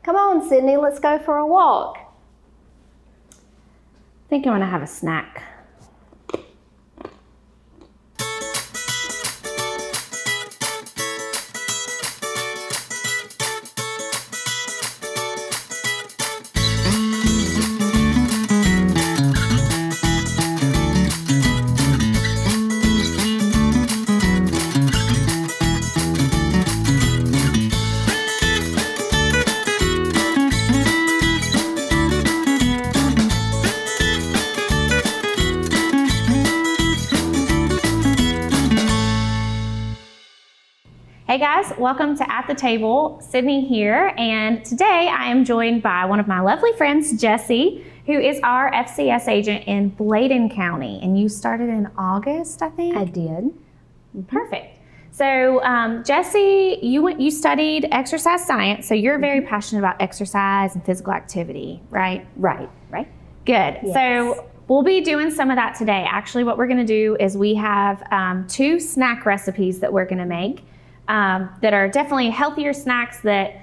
Come on, Sydney, let's go for a walk. I think I'm gonna have a snack. Hey guys, welcome to At the Table. Sydney here, and today I am joined by one of my lovely friends, Jessie, who is our FCS agent in Bladen County. And you started in August, I think? I did. Perfect. So Jessie, you studied exercise science, so you're very passionate about exercise and physical activity, right? Right. Good. Yes. So we'll be doing some of that today. Actually, what we're gonna do is we have 2 snack recipes that we're gonna make. That are definitely healthier snacks that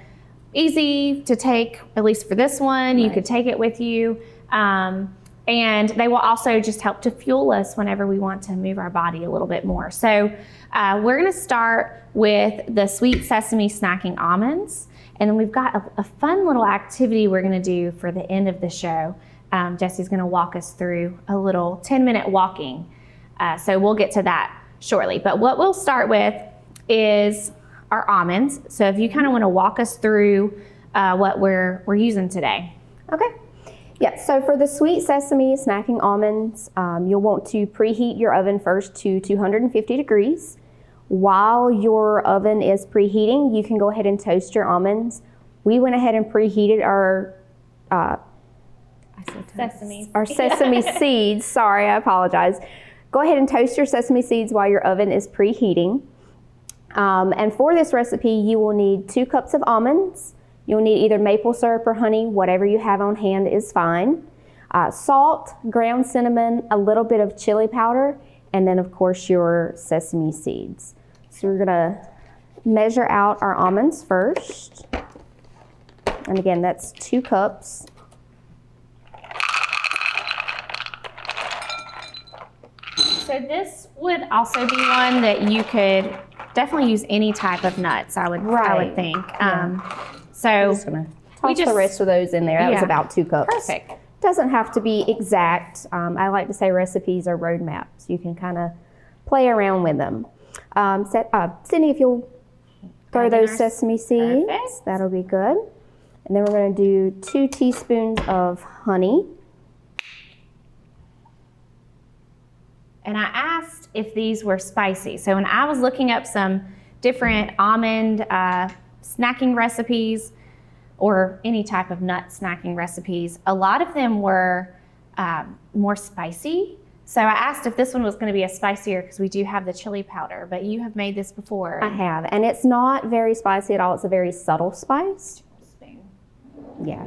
easy to take, at least for this one. Right. You could take it with you. And they will also just help to fuel us whenever we want to move our body a little bit more. So we're gonna start with the sweet sesame snacking almonds. And then we've got a fun little activity we're gonna do for the end of the show. Jessie's gonna walk us through a little 10-minute walking. So we'll get to that shortly. But what we'll start with is our almonds. So if you kind of want to walk us through what we're using today. Okay. Yeah, so for the sweet sesame snacking almonds, you'll want to preheat your oven first to 250 degrees. While your oven is preheating, you can go ahead and toast your almonds. We went ahead and preheated our sesame seeds. Sorry, I apologize. Go ahead and toast your sesame seeds while your oven is preheating. And for this recipe, you will need 2 cups of almonds. You'll need either maple syrup or honey, whatever you have on hand is fine. Salt, ground cinnamon, a little bit of chili powder, and then of course your sesame seeds. So we're gonna measure out our almonds first. And again, that's 2 cups. So this would also be one that you could definitely use any type of nuts, I would think. Yeah. So I'm just gonna toss the rest of those in there. That was about 2 cups. Perfect. Doesn't have to be exact. I like to say recipes are roadmaps. You can kind of play around with them. Sydney, if you'll throw those sesame seeds, perfect. That'll be good. And then we're going to do 2 teaspoons of honey. And I asked if these were spicy. So when I was looking up some different almond snacking recipes or any type of nut snacking recipes, a lot of them were more spicy. So I asked if this one was going to be a spicier because we do have the chili powder, but you have made this before. I have, and it's not very spicy at all. It's a very subtle spice. Yeah.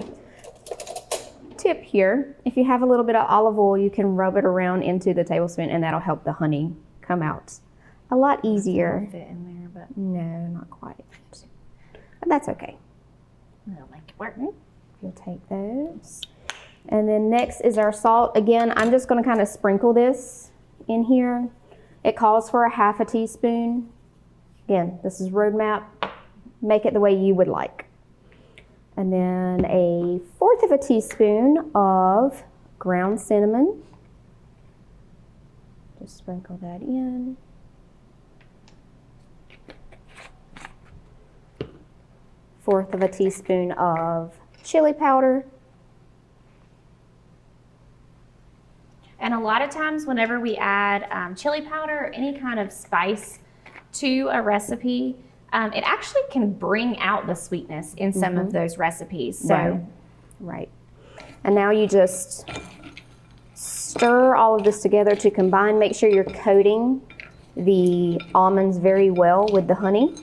Tip here, if you have a little bit of olive oil, you can rub it around into the tablespoon and that'll help the honey come out a lot easier. Fit in there, but no, not quite. But that's okay. We'll make it work. You'll take those. And then next is our salt. Again, I'm just going to kind of sprinkle this in here. It calls for a half a teaspoon. Again, this is roadmap. Make it the way you would like. And then a 1/4 of a teaspoon of ground cinnamon. Just sprinkle that in. 1/4 of a teaspoon of chili powder. And a lot of times whenever we add chili powder or any kind of spice to a recipe, it actually can bring out the sweetness in some of those recipes. So, right. And now you just stir all of this together to combine. Make sure you're coating the almonds very well with the honey.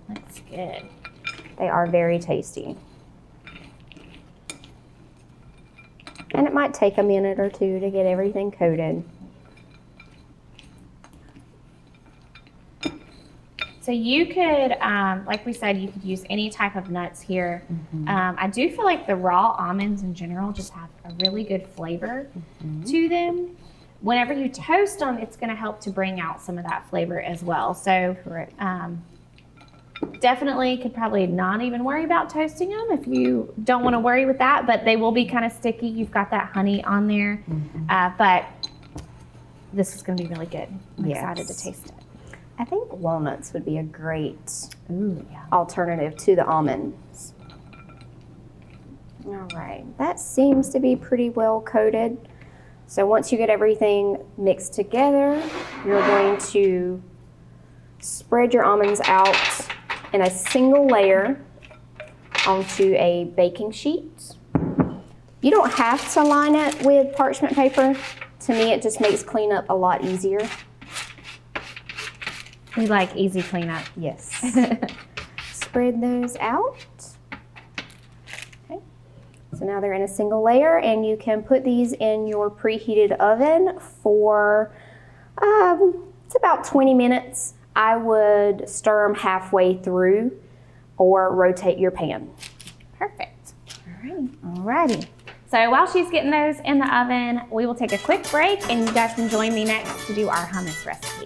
That's good. They are very tasty. And it might take a minute or 2 to get everything coated. So So you could, like we said, you could use any type of nuts here. I do feel like the raw almonds in general just have a really good flavor to them. Whenever you toast them, it's going to help to bring out some of that flavor as well. So definitely could probably not even worry about toasting them if you don't want to worry with that, but they will be kind of sticky. You've got that honey on there, but this is going to be really good. I'm excited to taste it. I think walnuts would be a great alternative to the almonds. All right, that seems to be pretty well coated. So once you get everything mixed together, you're going to spread your almonds out in a single layer onto a baking sheet. You don't have to line it with parchment paper. To me, it just makes cleanup a lot easier. We like easy cleanup. Yes. Spread those out. Okay. So now they're in a single layer, and you can put these in your preheated oven for it's about 20 minutes. I would stir them halfway through or rotate your pan. Perfect. Alrighty. So while she's getting those in the oven, we will take a quick break, and you guys can join me next to do our hummus recipe.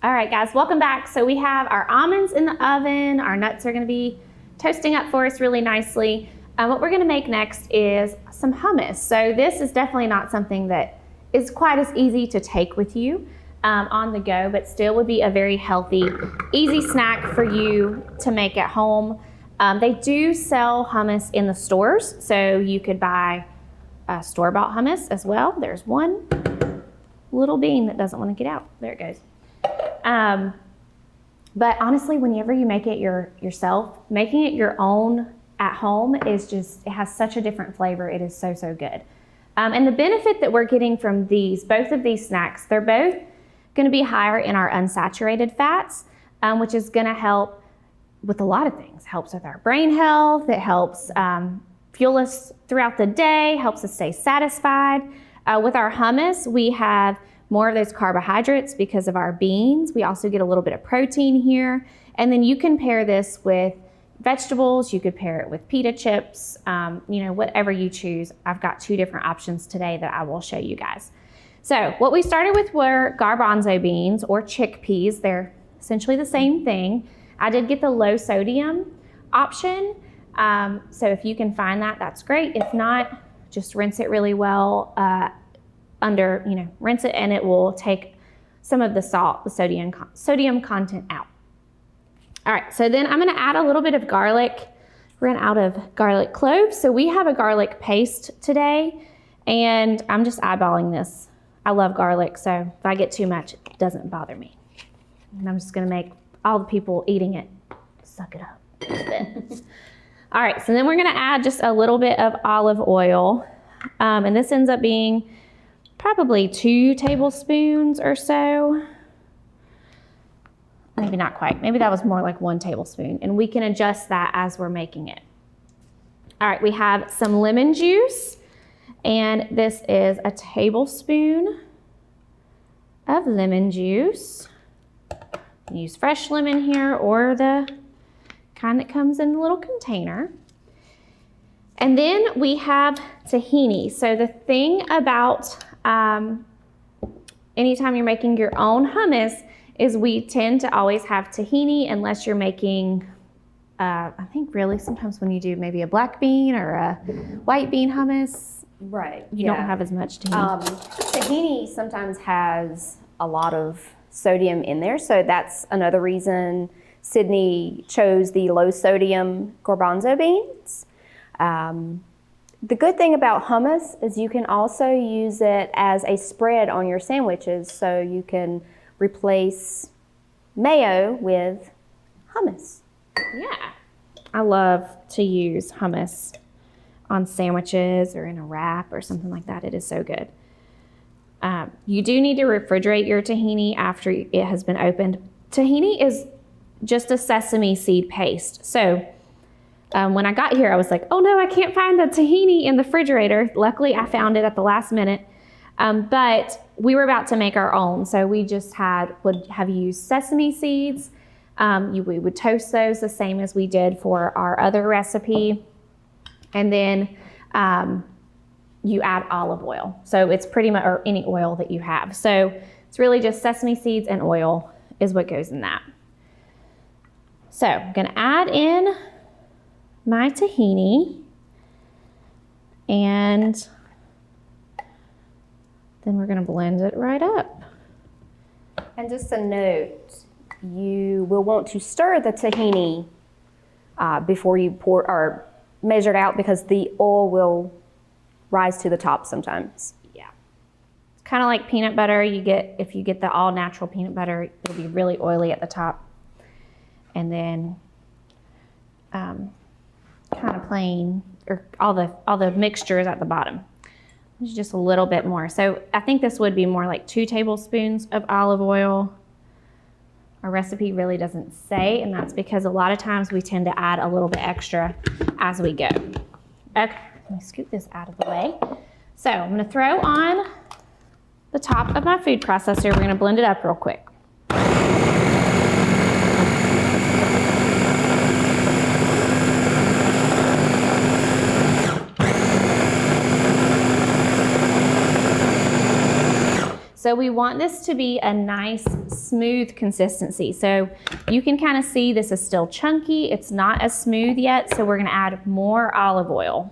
All right, guys, welcome back. So we have our almonds in the oven. Our nuts are going to be toasting up for us really nicely. What we're going to make next is some hummus. So this is definitely not something that is quite as easy to take with you on the go, but still would be a very healthy, easy snack for you to make at home. They do sell hummus in the stores, so you could buy store-bought hummus as well. There's one little bean that doesn't want to get out. There it goes. But honestly, whenever you make it yourself, making it your own at home is just, it has such a different flavor. It is so, so good. And the benefit that we're getting from both of these snacks, they're both going to be higher in our unsaturated fats, which is going to help with a lot of things. Helps with our brain health. It helps fuel us throughout the day, helps us stay satisfied. With our hummus, we have more of those carbohydrates because of our beans. We also get a little bit of protein here. And then you can pair this with vegetables. You could pair it with pita chips, whatever you choose. I've got 2 different options today that I will show you guys. So what we started with were garbanzo beans or chickpeas. They're essentially the same thing. I did get the low sodium option. So if you can find that, that's great. If not, just rinse it really well rinse it, and it will take some of the salt, the sodium content out. All right, so then I'm gonna add a little bit of garlic. Ran out of garlic cloves, so we have a garlic paste today, and I'm just eyeballing this. I love garlic, so if I get too much, it doesn't bother me. And I'm just gonna make all the people eating it suck it up a little bit. All right, so then we're gonna add just a little bit of olive oil, and this ends up being probably 2 tablespoons or so. Maybe not quite. Maybe that was more like 1 tablespoon. And we can adjust that as we're making it. All right, we have some lemon juice. And this is a tablespoon of lemon juice. Use fresh lemon here or the kind that comes in a little container. And then we have tahini. So the thing about anytime you're making your own hummus is we tend to always have tahini unless you're making, I think really sometimes when you do maybe a black bean or a white bean hummus, right? You don't have as much tahini. Tahini sometimes has a lot of sodium in there, so that's another reason Sydney chose the low sodium garbanzo beans. The good thing about hummus is you can also use it as a spread on your sandwiches, so you can replace mayo with hummus. Yeah. I love to use hummus on sandwiches or in a wrap or something like that. It is so good. You do need to refrigerate your tahini after it has been opened. Tahini is just a sesame seed paste. So when I got here, I was like, oh no, I can't find the tahini in the refrigerator. Luckily, I found it at the last minute. But we were about to make our own. So we just would have used sesame seeds. We would toast those the same as we did for our other recipe. And then you add olive oil. So it's pretty much, or any oil that you have. So it's really just sesame seeds and oil is what goes in that. So I'm gonna add in my tahini, and then we're gonna blend it right up. And just a note, you will want to stir the tahini before you pour or measure it out, because the oil will rise to the top sometimes. Yeah. It's kind of like peanut butter. If you get the all natural peanut butter, it'll be really oily at the top. And then kind of plain, or all the mixture is at the bottom. There's just a little bit more. So I think this would be more like 2 tablespoons of olive oil. Our recipe really doesn't say, and that's because a lot of times we tend to add a little bit extra as we go. Okay, let me scoot this out of the way. So I'm gonna throw on the top of my food processor. We're gonna blend it up real quick. So we want this to be a nice, smooth consistency. So you can kind of see this is still chunky. It's not as smooth yet, so we're gonna add more olive oil.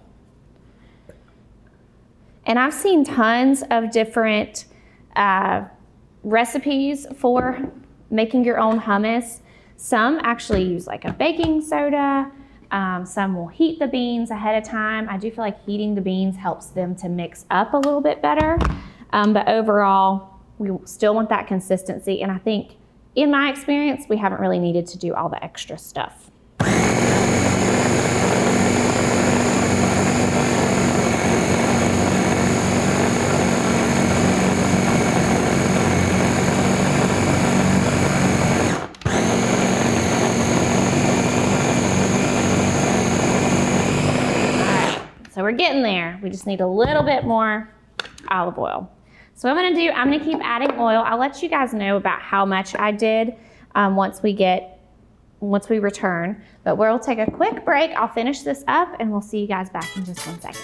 And I've seen tons of different recipes for making your own hummus. Some actually use like a baking soda. Some will heat the beans ahead of time. I do feel like heating the beans helps them to mix up a little bit better. But overall, we still want that consistency. And I think, in my experience, we haven't really needed to do all the extra stuff. All right, so we're getting there. We just need a little bit more olive oil. So what I'm gonna keep adding oil. I'll let you guys know about how much I did once we return. But we'll take a quick break. I'll finish this up and we'll see you guys back in just 1 second.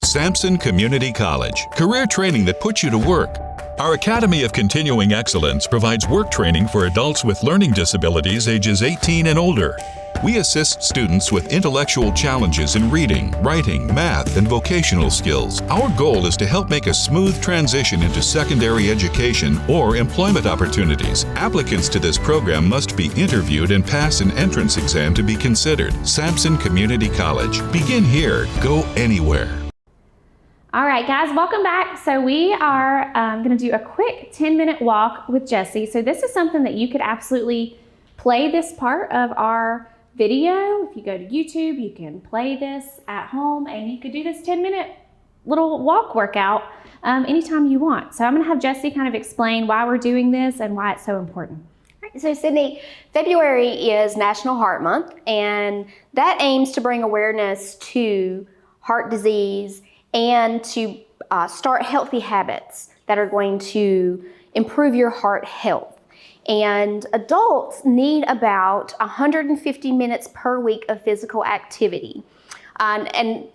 Sampson Community College, career training that puts you to work. Our Academy of Continuing Excellence provides work training for adults with learning disabilities ages 18 and older. We assist students with intellectual challenges in reading, writing, math, and vocational skills. Our goal is to help make a smooth transition into secondary education or employment opportunities. Applicants to this program must be interviewed and pass an entrance exam to be considered. Sampson Community College. Begin here, go anywhere. All right, guys, welcome back. So we are gonna do a quick 10-minute walk with Jessie. So this is something that you could absolutely play this part of our video. If you go to YouTube, you can play this at home and you could do this 10-minute little walk workout anytime you want. So I'm gonna have Jessie kind of explain why we're doing this and why it's so important. So Sydney, February is National Heart Month, and that aims to bring awareness to heart disease and to start healthy habits that are going to improve your heart health. And adults need about 150 minutes per week of physical activity. And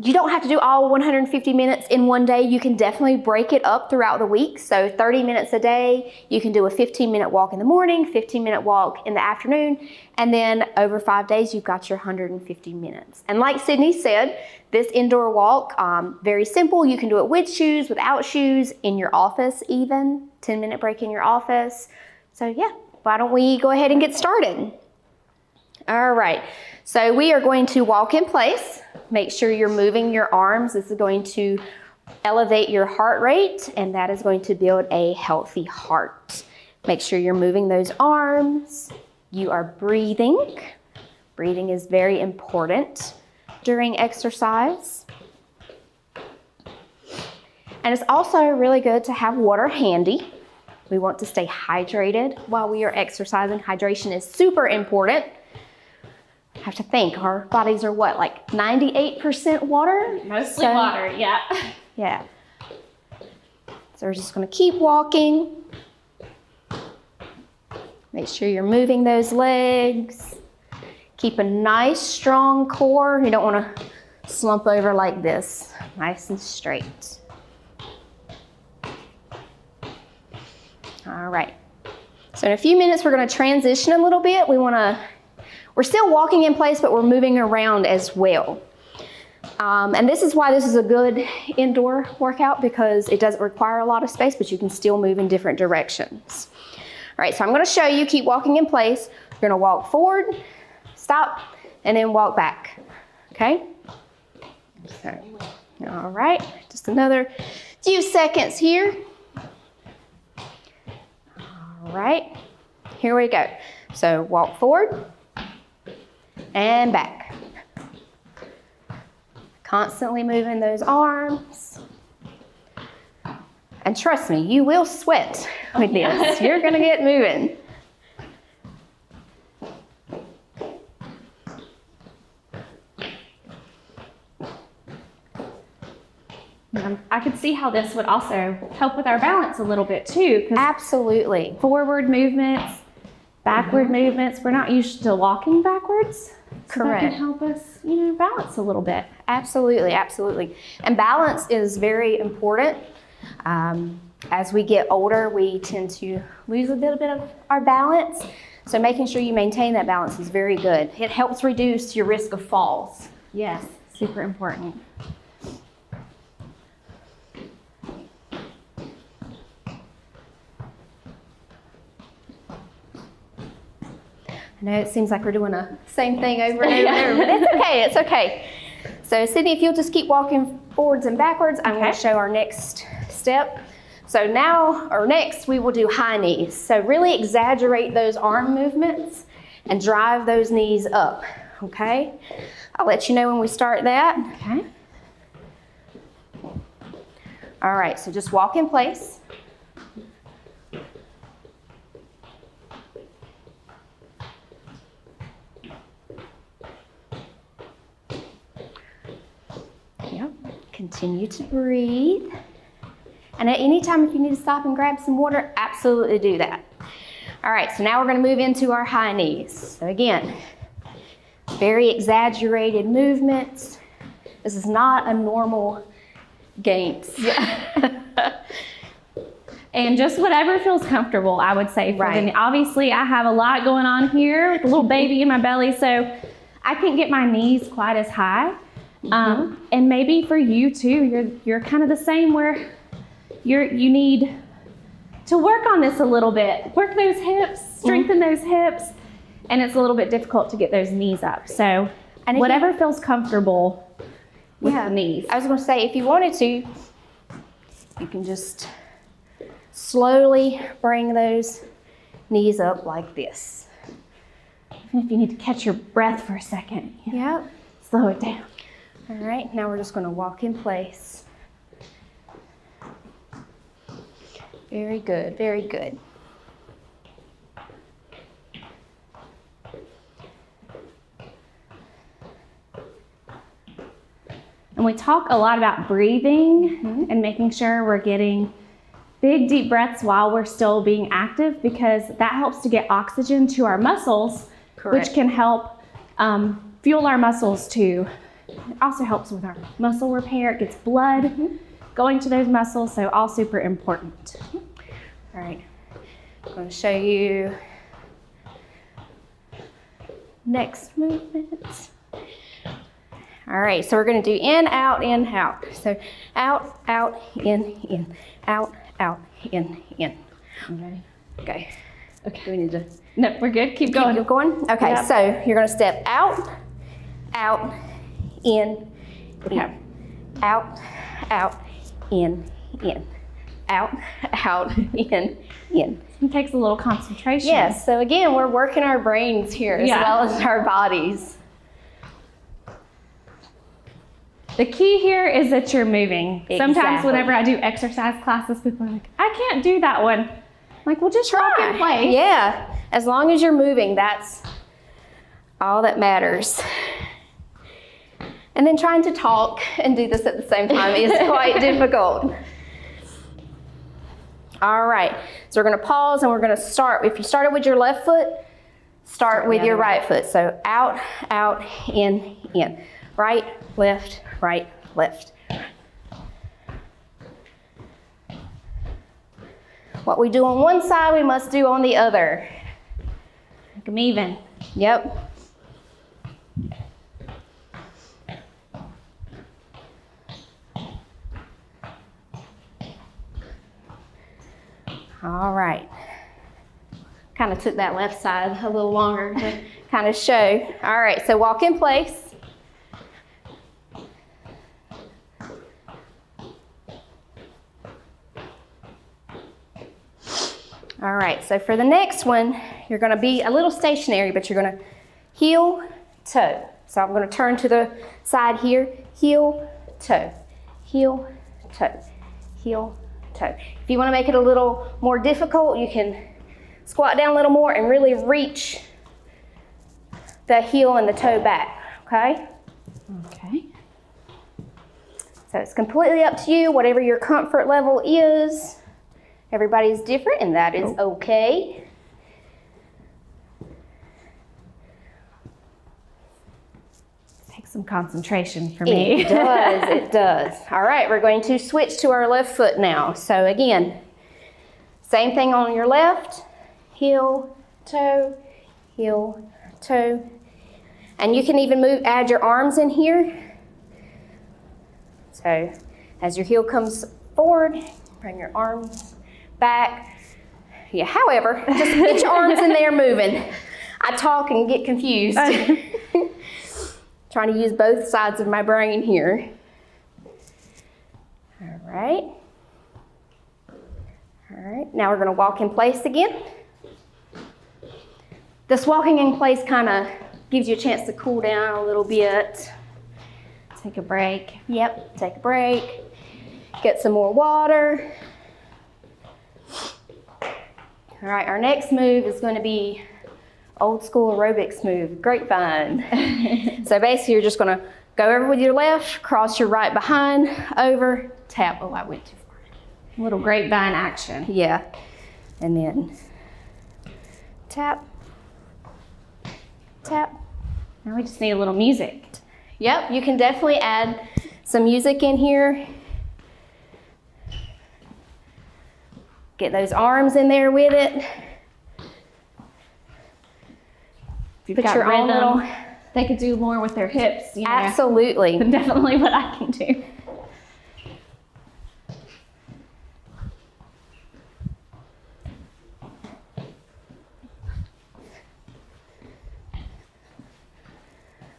you don't have to do all 150 minutes in one day. You can definitely break it up throughout the week. So 30 minutes a day, you can do a 15-minute walk in the morning, 15-minute walk in the afternoon, and then over 5 days, you've got your 150 minutes. And like Sydney said, this indoor walk, very simple. You can do it with shoes, without shoes, in your office even, 10-minute break in your office. So yeah, why don't we go ahead and get started? All right, so we are going to walk in place. Make sure you're moving your arms. This is going to elevate your heart rate, and that is going to build a healthy heart. Make sure you're moving those arms. You are breathing. Breathing is very important during exercise. And it's also really good to have water handy. We want to stay hydrated while we are exercising. Hydration is super important. I have to think, our bodies are what, like 98% water? Mostly water, yeah. Yeah. So we're just gonna keep walking. Make sure you're moving those legs. Keep a nice, strong core. You don't wanna slump over like this. Nice and straight. All right. So in a few minutes, we're gonna transition a little bit. We're still walking in place, but we're moving around as well. And this is why this is a good indoor workout, because it doesn't require a lot of space, but you can still move in different directions. All right, so I'm gonna show you, keep walking in place. You're gonna walk forward, stop, and then walk back, okay? So, all right, just another few seconds here. All right, here we go. So walk forward and back. Constantly moving those arms. And trust me, you will sweat with this. You're gonna get moving. I could see how this would also help with our balance a little bit too. Absolutely. Forward movements, backward movements. We're not used to walking backwards. So Correct. that can help us, balance a little bit. Absolutely, absolutely. And balance is very important. As we get older, we tend to lose a little bit of our balance. So making sure you maintain that balance is very good. It helps reduce your risk of falls. Yes, super important. I know it seems like we're doing the same thing over and over and over, but it's okay, it's okay. So Sydney, if you'll just keep walking forwards and backwards, I'm going to show our next step. So next we will do high knees. So really exaggerate those arm movements and drive those knees up, okay? I'll let you know when we start that. Okay. All right, so just walk in place. Yep, continue to breathe. And at any time if you need to stop and grab some water, absolutely do that. All right, so now we're gonna move into our high knees. So again, very exaggerated movements. This is not a normal gains. And just whatever feels comfortable, I would say. Right. Obviously, I have a lot going on here with a little baby in my belly, so I can't get my knees quite as high. And maybe for you too, you're kind of the same where you need to work on this a little bit. Work those hips, strengthen those hips, and it's a little bit difficult to get those knees up. So whatever feels comfortable with the knees. I was going to say, if you wanted to, you can just slowly bring those knees up like this. Even if you need to catch your breath for a second. Yep. Slow it down. All right, now we're just going to walk in place. Very good, very good. And we talk a lot about breathing and making sure we're getting big, deep breaths while we're still being active, because that helps to get oxygen to our muscles, which can help fuel our muscles too. It also helps with our muscle repair. It gets blood going to those muscles, so all super important. All right, I'm going to show you next movement. All right, so we're going to do in, out, in, out. So out, out, in, out, out, in. You ready? Okay. Okay. Do we need to No, we're good. Keep going. keep going? Okay, Yep. so you're going to step out, out, in, Okay. out, out, in, out, in. It takes a little concentration. Yes, so again, we're working our brains here as well as our bodies. The key here is that you're moving. Sometimes Exactly. whenever I do exercise classes, people are like, I can't do that one. I'm like, well, just walk in place. Yeah, as long as you're moving, that's all that matters. And then trying to talk and do this at the same time is quite difficult. All right, so we're gonna pause and we're gonna start. If you started with your left foot, start with your right foot. So out, in. Right, left, right, left. What we do on one side, we must do on the other. Make them even. Yep. All right. Kind of took that left side a little longer to kind of show. All right, so walk in place. All right, so for the next one, you're gonna be a little stationary, but you're gonna heel, toe. So I'm gonna turn to the side here, heel, toe, heel, toe, heel, toe. If you wanna make it a little more difficult, you can squat down a little more and really reach the heel and the toe back, okay? Okay. So it's completely up to you, whatever your comfort level is. Everybody's different, and that is okay. Takes some concentration for me. It does, it does. All right, we're going to switch to our left foot now. So again, same thing on your left, heel, toe, and you can even add your arms in here. So as your heel comes forward, bring your arms back. Yeah, however, just get your arms in there moving. I talk and get confused. Trying to use both sides of my brain here. All right. All right, now we're gonna walk in place again. This walking in place kind of gives you a chance to cool down a little bit. Take a break. Yep, take a break. Get some more water. All right, our next move is going to be old school aerobics move, grapevine. So basically you're just going to go over with your left, cross your right behind, over, tap. Oh, I went too far. A little grapevine action. Yeah, and then tap, tap. Now we just need a little music. Yep, you can definitely add some music in here. Get those arms in there with it. If you've Put got your own rhythm, little. they could do more with their hips. You know, Absolutely. definitely what I can do.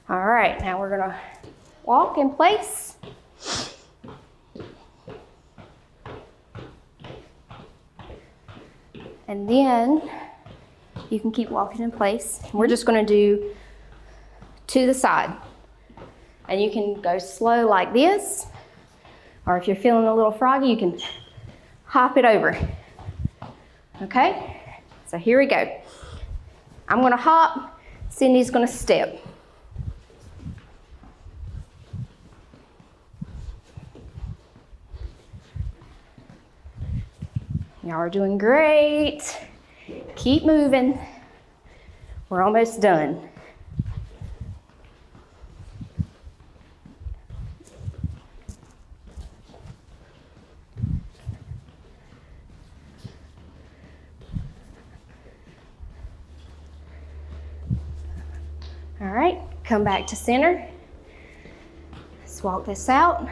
All right, now we're gonna walk in place. And then you can keep walking in place. We're just gonna do to the side. And you can go slow like this, or if you're feeling a little froggy, you can hop it over. Okay, so here we go. I'm gonna hop, Cindy's gonna step. Y'all are doing great. Keep moving. We're almost done. All right, come back to center. Let's walk this out.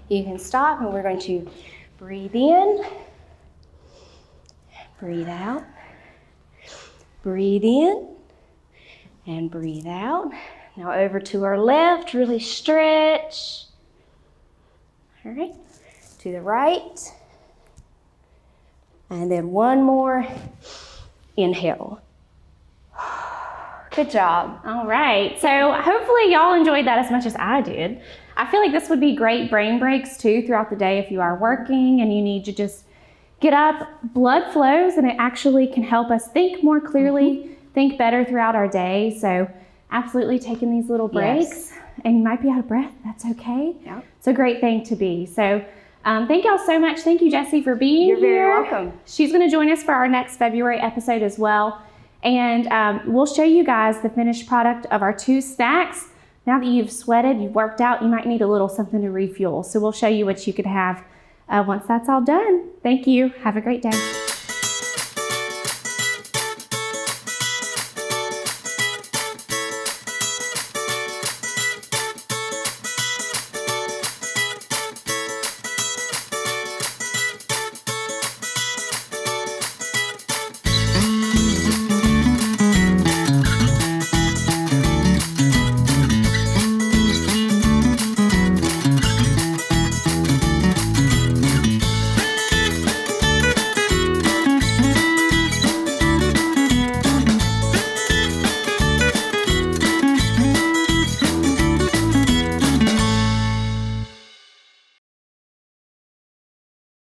You can stop, and we're going to breathe in, breathe out, breathe in, And breathe out. Now over to our left, really stretch. All right, to the right. And then one more, inhale. Good job. All right, so hopefully y'all enjoyed that as much as I did. I feel like this would be great brain breaks too throughout the day if you are working and you need to just get up. Blood flows and it actually can help us think more clearly, think better throughout our day. So absolutely taking these little breaks, and you might be out of breath, that's okay. Yep. It's a great thing to be. So thank y'all so much. Thank you, Jessie, for being here. You're very welcome. She's gonna join us for our next February episode as well. And we'll show you guys the finished product of our 2 snacks. Now that you've sweated, you've worked out, you might need a little something to refuel. So we'll show you what you could have once that's all done. Thank you. Have a great day.